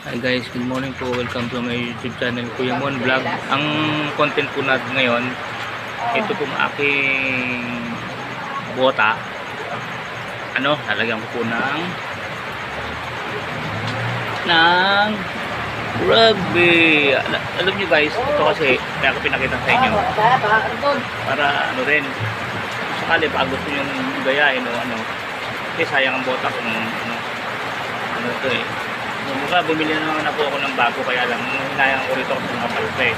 Hi guys, good morning po. Welcome to my YouTube channel, Kuya Mon Vlog. Ang content po natin ngayon, ito pong aking bota. Lalagyan ko po ng rugby. Alam nyo guys, ito kasi kaya ko pinakita sa inyo para rin sakali pag gusto nyo gayahin o kasi sayang ang bota kung ito eh. Bumili na naman ako ng bago, kaya lang hinayang ko rito sa mga palpe.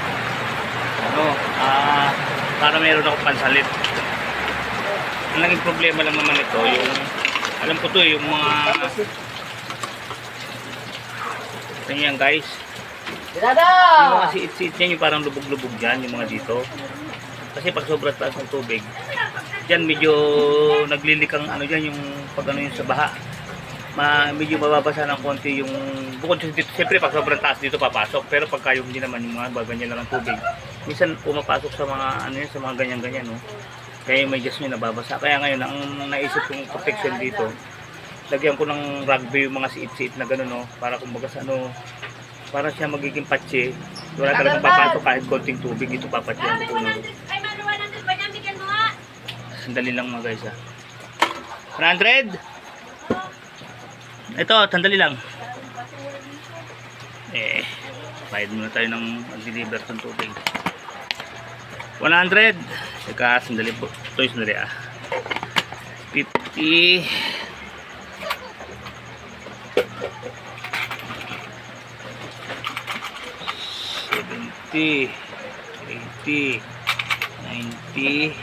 Para meron ako pansalit. Ang naging problema lang naman ito, yung alam ko to yung mga yan guys, yung mga siit-siit yan, yung parang lubog-lubog dyan, yung mga dito. Kasi pag sobrang taas ng tubig dyan, medyo naglilikang dyan, yung pag yung sa baha, medyo mababasa ng konti yung bukod dito. Siyempre pag sobrang taas dito papasok, pero pagka yung hindi naman, yung mga ganyan lang ang tubig, minsan pumapasok sa mga sa mga ganyan-ganyan, no? Kaya may just nyo nababasa. Kaya ngayon ang naisip kong protection dito, lagyan ko ng rugby yung mga siit-siit na gano'n, no? Para kumbaga para siya magiging patche, wala talagang papasok kahit konting tubig, ito papatche ang puno. Sandali lang mga guys, 100. Ito, sandali lang. Bayad muna tayo ng mag-deliver ng tubig. 100. Saka, sandali po. Ito yung sandali 50. 70. 80. 90.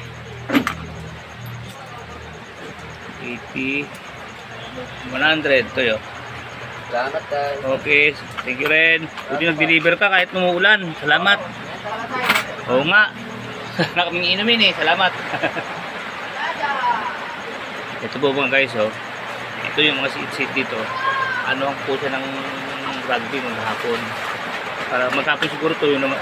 80. 100 ito yun. Salamat tayo. Okay, thank you rin. Buti nag-deliver ka kahit umuulan. Salamat. Oo nga. Wala kaming inumin Salamat. Ito po mga guys, ito yung mga seat dito. Ang pusa ng rugby maghapon. Para maghapon siguro to yun naman.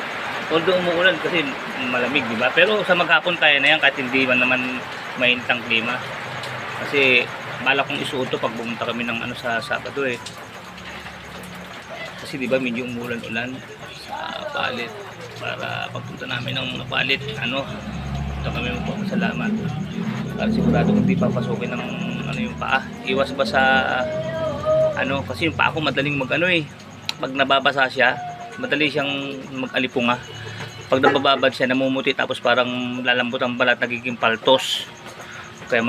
Although umuulan kasi malamig, di ba? Pero sa maghapon tayo na yan kahit hindi man naman mainit ang klima. Kasi bala kong isuot to pag pumunta kami ng sa Sabado kasi di ba medyo umulan-ulan sa Palit, para pagpunta namin ng Palit ito kami magpapasalamat para sigurado kung di papasukin ng yung paa. Iwas ba sa kasi yung paa ko madaling pag nababasa siya madali siyang mag-alipunga. Pag nabababad siya namumuti, tapos parang lalambot ang balat, nagiging paltos. Kaya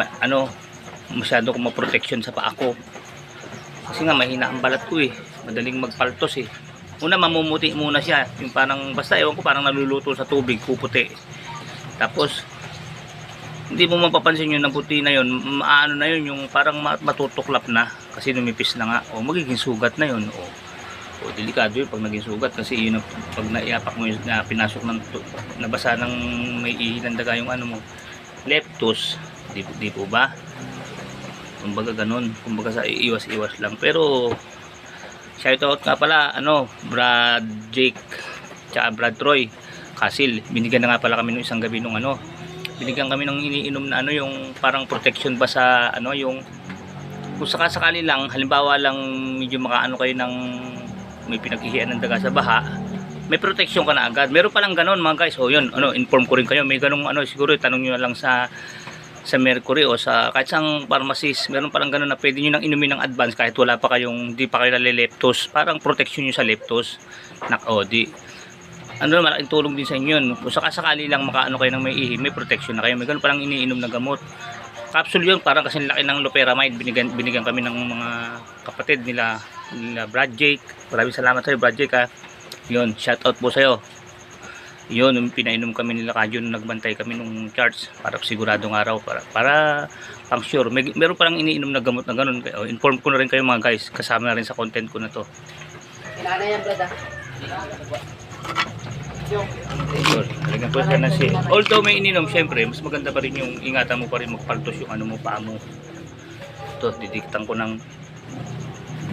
masyado kong ma-protection sa paa ko kasi nga mahina ang balat ko madaling magpaltos una mamumuti muna siya, yung parang basta ewan ko, parang naluluto sa tubig, puputi. Tapos hindi mo mapapansin yun, ang puti na yun, na yun, yung parang matutuklap na kasi numipis na nga, magiging sugat na yun. Delikado yun pag naging sugat, kasi yun pag naiapak mo yun, na pinasok ng nabasa ng may ihinan daga yung leptos, di po ba? Kumbaga ganun, kumbaga sa iwas-iwas lang. Pero shoutout nga pala Brad Jake tsaka Brad Troy Kasil, binigyan na nga pala kami nung isang gabi nung binigyan kami ng iniinom na yung parang protection ba sa yung kung sakasakali lang, halimbawa lang medyo kayo ng may pinaghihian ng daga sa baha, may protection ka na agad. Meron palang ganun mga guys. Yun, inform ko rin kayo, may ganung siguro tanong nyo na lang sa Mercury o sa kahit sang pharmacist, meron parang gano'n na pwede nyo nang inumin ng advance kahit wala pa kayong, di pa kayo nalileptos, parang protection nyo sa leptos. Malaking tulong din sa inyo yun. Kung sakasakali lang kayo ng may ihi, may protection na kayo. May gano'n parang iniinom na gamot. Capsule yun, parang kasi laki ng loperamide. Binigyan kami ng mga kapatid nila Brad Jake. Maraming salamat sa iyo Brad Jake Yun, shout out po sa iyo. Yun, pinainom kami nila kadyo nung nagbantay kami nung charts para siguradong araw, para pang sure. Meron parang iniinom na gamot na ganun. Inform ko na rin kayo mga guys, kasama na rin sa content ko na to. Kailangan yan, brad Talagang po siya na although may ininom, syempre mas maganda pa rin yung ingatan mo pa rin magpaltos yung mo, paa mo. Ito, didiktan ko ng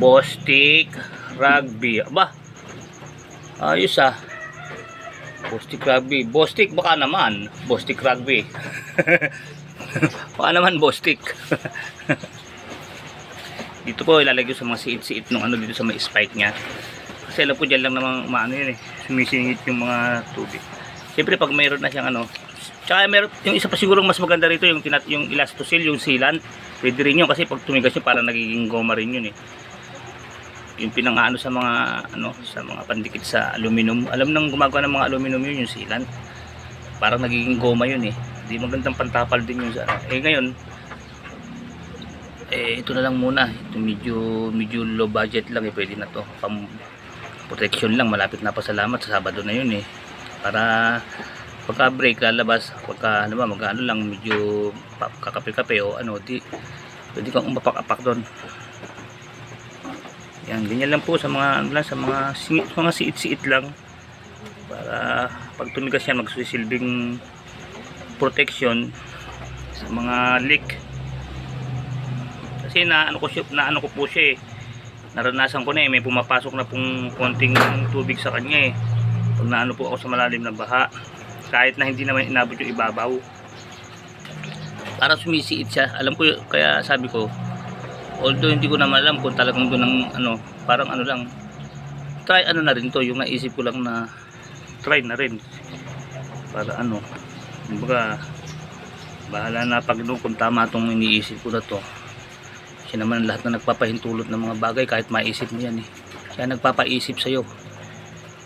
Bostik Rugby. Ayos Bostik Rugby. Bostik baka naman. Bostik Rugby. Baka naman Bostik. Dito po ilalagay sa mga siit-siit nung dito sa may spike niya. Kasi alam ko dyan lang namang maano yun eh, sumisingit yung mga tubig. Siyempre pag mayroon na siyang ano, tsaka meron, yung isa pa siguro mas maganda rito yung, yung elastosil, yung sealant. Pwede rin yun kasi pag tumigas yun parang nagiging goma rin yun eh. Yung pinangano sa mga ano, sa mga pandikit sa aluminum. Alam nang gumagawa ng mga aluminum yun, yung sealant. Parang nagiging goma yun eh. Hindi magandang pantapal din yun sa ngayon, ito na lang muna. Ito medyo low budget lang eh, pwede na to. Pang protection lang, malapit na pasalamat sa Sabado na yun eh. Para pagka break lalabas, pagka ano ba, mag-ano lang medyo kakape-kape o ano, di pwede kang umapak-apak doon. Yan, ganyan lang po sa mga sa mga siit-siit lang para pag tumigas yan magsusilbing protection sa mga leak. Kasi naano ko po siya eh. Naranasan ko na eh, may pumapasok na pong konting tubig sa kanya eh. Pag naano po ako sa malalim na baha, kahit na hindi naman inabot yung ibabaw, parang sumisiit siya. Alam ko, kaya sabi ko, although hindi ko naman alam kung talagang doon ang ano, parang ano lang, try ano na rin to, yung naisip ko lang na try na rin para ano, kumbaga bahala na pag doon kung tama itong iniisip ko na to. Siya naman lahat na nagpapahintulot ng mga bagay, kahit maisip mo yan eh. Siya nagpapaisip sa'yo.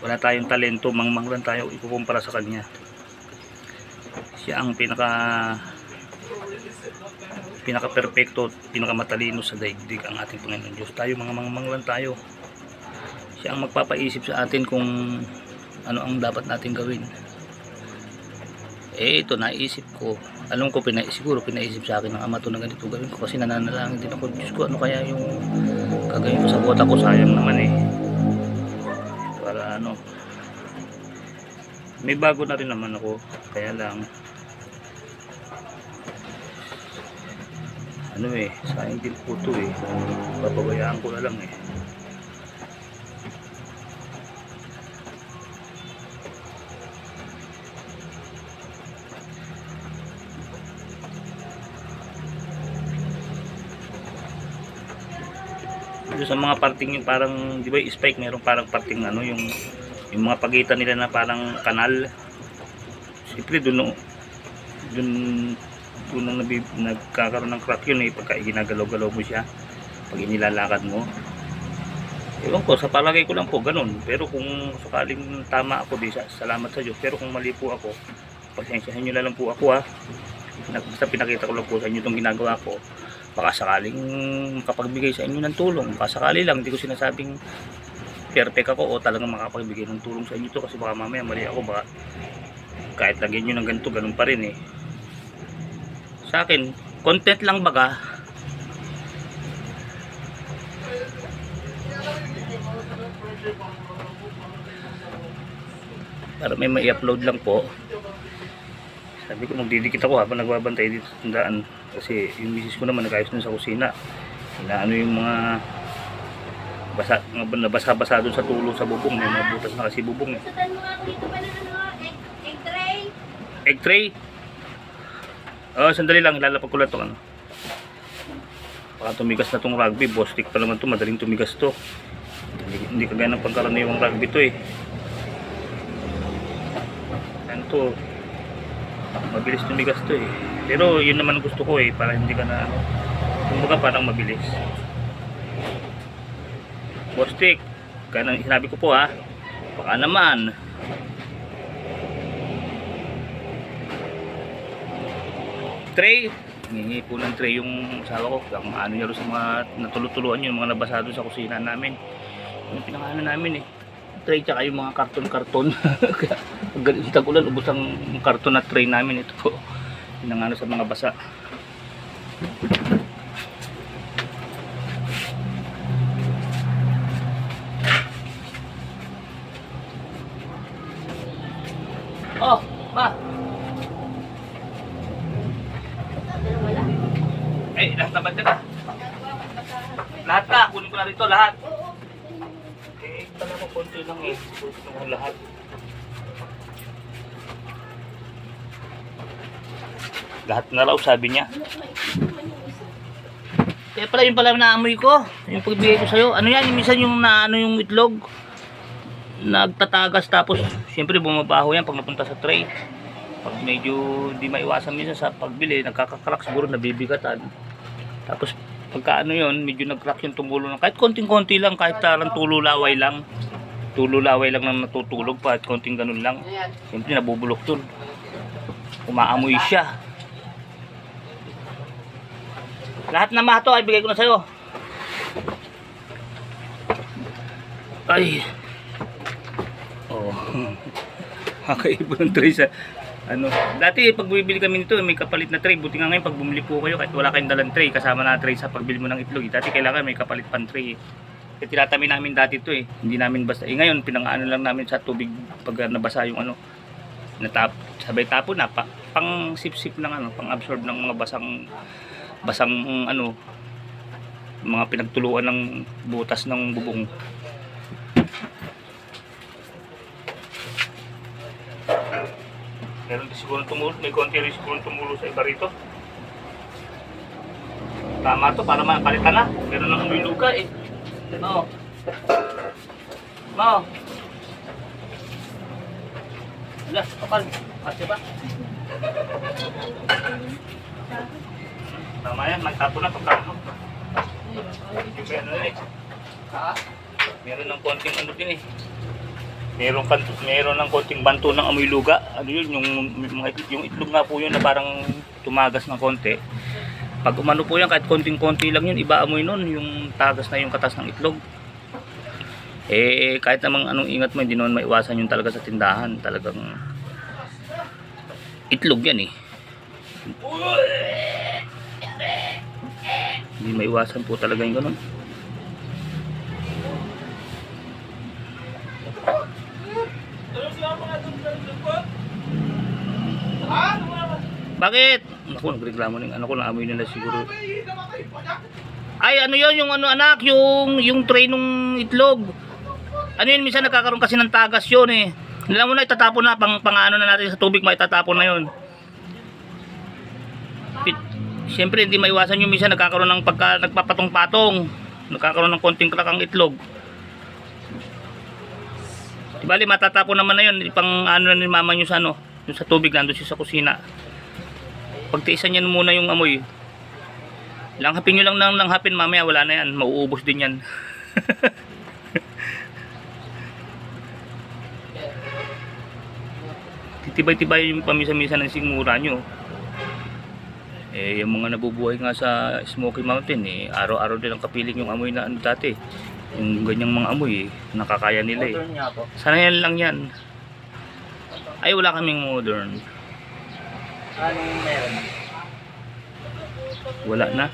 Wala tayong talento, mangmang lang tayo ikukumpara sa kanya. Siya ang pinaka perfecto, pinaka matalino sa daigdig, ang ating Panginoon Diyos. Tayo mga mangmang lang tayo. Siya ang magpapaisip sa atin kung ano ang dapat natin gawin. Ito naisip ko, alam ko siguro pinaisip sa akin ng Ama to na ganito gawin ko, kasi nananalangin din ako, Diyos ko, ano kaya yung gagawin ko sa bota ko, sayang naman eh. Para ano, may bago na rin naman ako, kaya lang ano eh, sayang din po to eh, papabayaan ko na lang eh. Sa mga parting yung parang, di ba, spike, meron parang parting ano, yung mga pagitan nila na parang kanal. Siyempre doon nagkakaroon ng crack yun eh, pagka ginagalaw-galaw mo siya, pag inilalakad mo. Ewan ko, sa palagay ko lang po ganun, pero kung sakaling tama ako, di salamat sa Diyos. Pero kung mali po ako, pasensyahan nyo na lang po ako ha. Basta pinakita ko lang po sa inyo itong ginagawa ko, baka sakaling makapagbigay sa inyo ng tulong. Baka sakali lang, hindi ko sinasabing perfect ako o talagang makapagbigay ng tulong sa inyo to, kasi baka mamaya mali ako, baka kahit lagyan nyo ng ganito, ganun pa rin eh. Sa akin, content lang baga. Para may ma-upload lang po. Sabi ko magdidikit ako habang nagbabantay dito sa tandaan, kasi yung misis ko naman nag-ayos dun sa kusina. Inaano yung mga nabasa-basa dun sa tulo sa bubong, may mga butas na kasi bubong eh. Egg tray? Oh, sandali lang, ilalapag ko lang ito ano. Baka tumigas na tong rugby, bostik pa naman to, madaling tumigas to. Hindi kagaya ng pagkaraniwang rugby to eh. Ano to, mabilis tumigas to eh. Pero yun naman gusto ko eh, para hindi ka na ano, kumbaga parang mabilis. Bostik, kaya sinabi ko po ha, baka naman. Tray, hingi po ng tray yung asawa ko, kaya ano niya sa mga natulutuluan yung mga nabasado sa kusina namin, yung pinangano namin eh, tray tsaka yung mga karton-karton. Kaya pag ganito tagulan, ubos ang karton na tray namin. Ito po pinangano sa mga basa. Oh, ma. Eh, lahat naman dyan ah. Lahat na, kunin ko na rito lahat. Eh, talaga konti lang eh. Kunin ko na lahat. Lahat na raw, sabi niya. Kaya pala yung pala naamoy ko. Yung pagbigay ko sa'yo. Ano yan? Yung minsan yung naano yung itlog. nagtatagas, tapos siyempre bumabaho yan pag napunta sa tray. Pag medyo di maiwasan minsan sa pagbili, nagkakakrack, siguro nabibigatan. Tapos pagka ano yun, medyo nag-crack yung tumulo ng kahit konting-konti lang, kahit tarang tululaway lang na natutulog pa at konting ganun lang, siyempre nabubulok yun, umaamoy siya. Lahat na mato ay bigay ko na sa'yo. Ay, oh. Kakaiba ng tray sa ano. Dati pag bumibili kami nito may kapalit na tray. Buti nga ngayon pag bumili po kayo kahit wala kayong dalang tray, kasama na tray sa pagbili mo ng itlog. Dati kailangan may kapalit pan tray. Kaya tinatami namin dati ito eh. Hindi namin basta. Ngayon pinang-ano lang namin sa tubig pag nabasa yung ano. Sabay tapo na pang sip-sip lang ano, pang absorb ng mga basang ano, mga pinagtuluan ng butas ng bubong. Meron din siguro tumulo, may konti rin siguro tumulo sa iba rito. Tama to para mapalitan na. Meron lang may luka eh. Mao. Wala, kapal. Kasi ba? Tama yan, magtapo na pagkano. Meron ng konting ano din eh. Meron ng konting banto ng amoy luga. Ano yun, yung itlog nga po yun na parang tumagas ng konti. Pag umano po yan, kahit konting-konti lang yun, iba amoy nun, yung tagas na yung katas ng itlog. Eh, kahit namang anong ingat mo, hindi naman maiwasan yun talaga sa tindahan. Talagang itlog yan eh. Hindi maiwasan po talaga yung ganun. Bakit? Naku, nagreklamo ng ano ko, naamoy nila siguro. Ay, ano yun, yung ano anak, yung tray nung itlog. Ano yun, minsan nagkakaroon kasi ng tagas yun eh. Alam mo na, itatapon na, pang ano na natin sa tubig, maitatapon na yun. Siyempre, hindi maiwasan yung minsan nagkakaroon ng pagka nagpapatong-patong. Nagkakaroon ng konting crack ang itlog. Bali, matatapon naman na yun, pang ano na ni mama nyo sa ano, yung sa tubig, nandun siya sa kusina. Pagtiisan yan muna yung amoy. Langhapin nyo lang ng langhapin, mamaya wala na yan, mauubos din yan. Titibay-tibay yung pamisa-misa ng sigmura nyo. Eh, yung mga nabubuhay nga sa Smoky Mountain, eh, araw-araw din ang kapiling yung amoy na ano dati. Yung ganyang mga amoy, nakakaya nila eh. Sanayan lang yan. Ay, wala kaming modern. Anong meron? Wala na.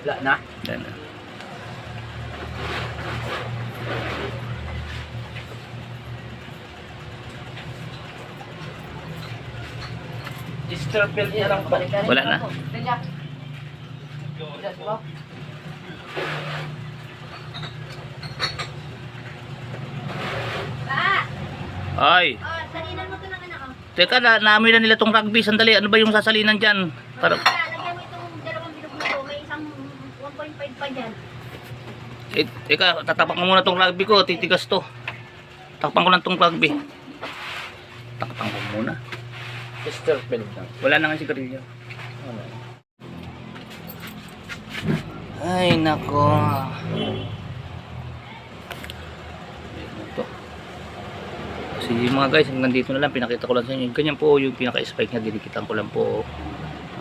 Wala na? Wala na. Disturb bell niya lang balikan. Wala na. Ay. Salinan mo ito ng anak ko. Teka, naamoy na nila tong rugby. Sandali, ano ba yung sasalinan dyan? Para... Lagyan mo itong dalawang bilog na ito. May isang 1.5 pa dyan. Teka, tatapak mo muna tong rugby ko. Titigas to. Takpan ko lang tong rugby. Takpan ko muna. Disturb bell lang. Wala na nga sigarilyo. Ay, nako. Ito. Kasi mga guys, hanggang dito na lang. Pinakita ko lang sa inyo. Ganyan po yung pinaka-spike niya. Dinikitan ko lang po.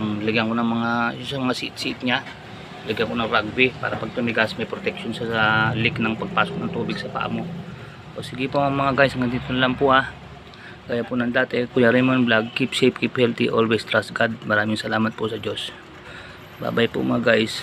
Lagyan ko ng mga seat niya. Lagyan ko ng rugby para pag tumigas may protection sa leak ng pagpasok ng tubig sa paa mo. O sige po mga guys, hanggang dito na lang po ha. Kaya po ng dati, Kuya Raymond Vlog, keep safe, keep healthy, always trust God. Maraming salamat po sa Diyos. Bye bye po mga guys.